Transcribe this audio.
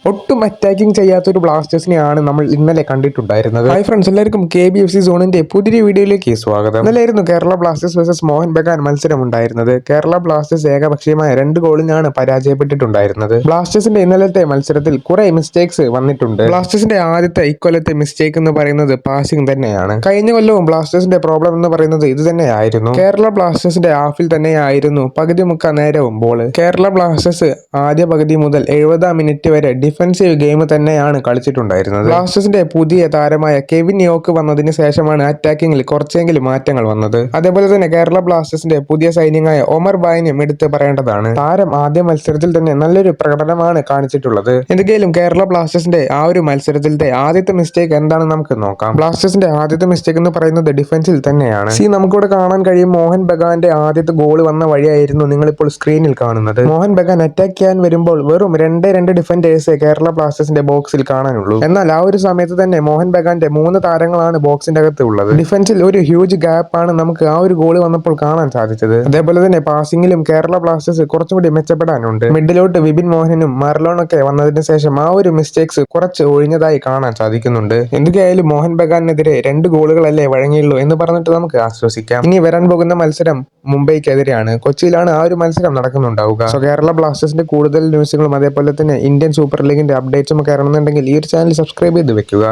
ഒട്ടും അറ്റാക്കിംഗ് ചെയ്യാത്തൊരു ബ്ലാസ്റ്റേഴ്സിനെയാണ് നമ്മൾ ഇന്നലെ കണ്ടിട്ടുണ്ടായിരുന്നത്. ഹായ് ഫ്രണ്ട്സ്, എല്ലാവർക്കും KBFC സോണിന്റെ പുതിയ വീഡിയോയിലേക്ക് സ്വാഗതം. ഇന്നലെയായിരുന്നു കേരള ബ്ലാസ്റ്റേഴ്സ് വേഴ്സസ് മോഹൻ ബഗാൻ മത്സരം ഉണ്ടായിരുന്നത്. കേരള ബ്ലാസ്റ്റേഴ്സ് ഏകപക്ഷീയമായ 2 ഗോളിനാണ് പരാജയപ്പെട്ടിട്ടുണ്ടായിരുന്നത്. ബ്ലാസ്റ്റേഴ്സിന്റെ ഇന്നലത്തെ മത്സരത്തിൽ കുറെ മിസ്റ്റേക്സ് വന്നിട്ടുണ്ട്. ബ്ലാസ്റ്റേഴ്സിന്റെ ആദ്യത്തെ ഇക്കൊല്ലത്തെ മിസ്റ്റേക്ക് എന്ന് പറയുന്നത് പാസിംഗ് തന്നെയാണ്. കഴിഞ്ഞ കൊല്ലവും ബ്ലാസ്റ്റേഴ്സിന്റെ പ്രോബ്ലം എന്ന് പറയുന്നത് ഇത് തന്നെയായിരുന്നു. കേരള ബ്ലാസ്റ്റേഴ്സിന്റെ ഹാഫിൽ തന്നെയായിരുന്നു പകുതി മുക്കാൽ നേരവും ബോള്. കേരള ബ്ലാസ്റ്റേഴ്സ് ആദ്യ പകുതി മുതൽ 70-ാം മിനിറ്റ് വരെ ഡിഫൻസീവ് ഗെയിം തന്നെയാണ് കളിച്ചിട്ടുണ്ടായിരുന്നത്. ബ്ലാസ്റ്റേഴ്സിന്റെ പുതിയ താരമായ കെവിൻ യോക്ക് വന്നതിന് ശേഷമാണ് അറ്റാക്കിംഗിൽ കുറച്ചെങ്കിലും മാറ്റങ്ങൾ വന്നത്. അതേപോലെ തന്നെ കേരള ബ്ലാസ്റ്റേഴ്സിന്റെ പുതിയ സൈനികമായ ഒമർ ബായിനും എടുത്ത് പറയേണ്ടതാണ്. താരം ആദ്യ മത്സരത്തിൽ തന്നെ നല്ലൊരു പ്രകടനമാണ് കാണിച്ചിട്ടുള്ളത്. എന്തെങ്കിലും കേരള ബ്ലാസ്റ്റേഴ്സിന്റെ ആ ഒരു മത്സരത്തിലത്തെ ആദ്യത്തെ മിസ്റ്റേക്ക് എന്താണെന്ന് നമുക്ക് നോക്കാം. ബ്ലാസ്റ്റേഴ്സിന്റെ ആദ്യത്തെ മിസ്റ്റേക്ക് എന്ന് പറയുന്നത് ഡിഫൻസിൽ തന്നെയാണ്. നമുക്കിവിടെ കാണാൻ കഴിയും, മോഹൻ ബഗാന്റെ ആദ്യത്തെ ഗോൾ വന്ന വഴിയായിരുന്നു നിങ്ങളിപ്പോൾ സ്ക്രീനിൽ കാണുന്നത്. മോഹൻ ബഗാൻ അറ്റാക്ക് ചെയ്യാൻ വരുമ്പോൾ വെറും 2 ഡിഫൻഡേഴ്സ് കേരള ബ്ലാസ്റ്റേഴ്സിന്റെ ബോക്സിൽ കാണാനുള്ളൂ. എന്നാൽ ആ ഒരു സമയത്ത് തന്നെ മോഹൻ ബഗാന്റെ 3 താരങ്ങളാണ് ബോക്സിന്റെ അകത്ത് ഉള്ളത്. ഡിഫൻസിൽ ഒരു ഹ്യൂജ് ഗ്യാപ്പ് ആണ് നമുക്ക് ആ ഒരു ഗോൾ വന്നപ്പോൾ കാണാൻ സാധിച്ചത്. അതേപോലെ തന്നെ പാസിംഗിലും കേരള ബ്ലാസ്റ്റേഴ്സ് കുറച്ചുകൂടി മെച്ചപ്പെടാനുണ്ട്. മിഡിലോട്ട് വിപിൻ മോഹനും മർലോണൊക്കെ വന്നതിന് ശേഷം ആ ഒരു മിസ്റ്റേക്സ് കുറച്ച് ഒഴിഞ്ഞതായി കാണാൻ സാധിക്കുന്നുണ്ട്. എന്തൊക്കെയായാലും മോഹൻ ബഗാനെതിരെ 2 ഗോളുകളല്ലേ വഴങ്ങിയുള്ളൂ എന്ന് പറഞ്ഞിട്ട് നമുക്ക് ആശ്വസിക്കാം. ഇനി വരാൻ പോകുന്ന മത്സരം മുംബൈക്കെതിരെയാണ്. കൊച്ചിയിലാണ് ആ ഒരു മത്സരം നടക്കുന്നുണ്ടാവുക. സോ കേരള ബ്ലാസ്റ്റേഴ്സിന്റെ കൂടുതൽ ന്യൂസുകളും അതേപോലെ തന്നെ ഇന്ത്യൻ സൂപ്പർ ലീഗിന്റെ അപ്ഡേറ്റ്സും ഒക്കെ അറിയണമെന്നുണ്ടെങ്കിൽ ഈ ഒരു ചാനൽ സബ്സ്ക്രൈബ് ചെയ്ത് വെക്കുക.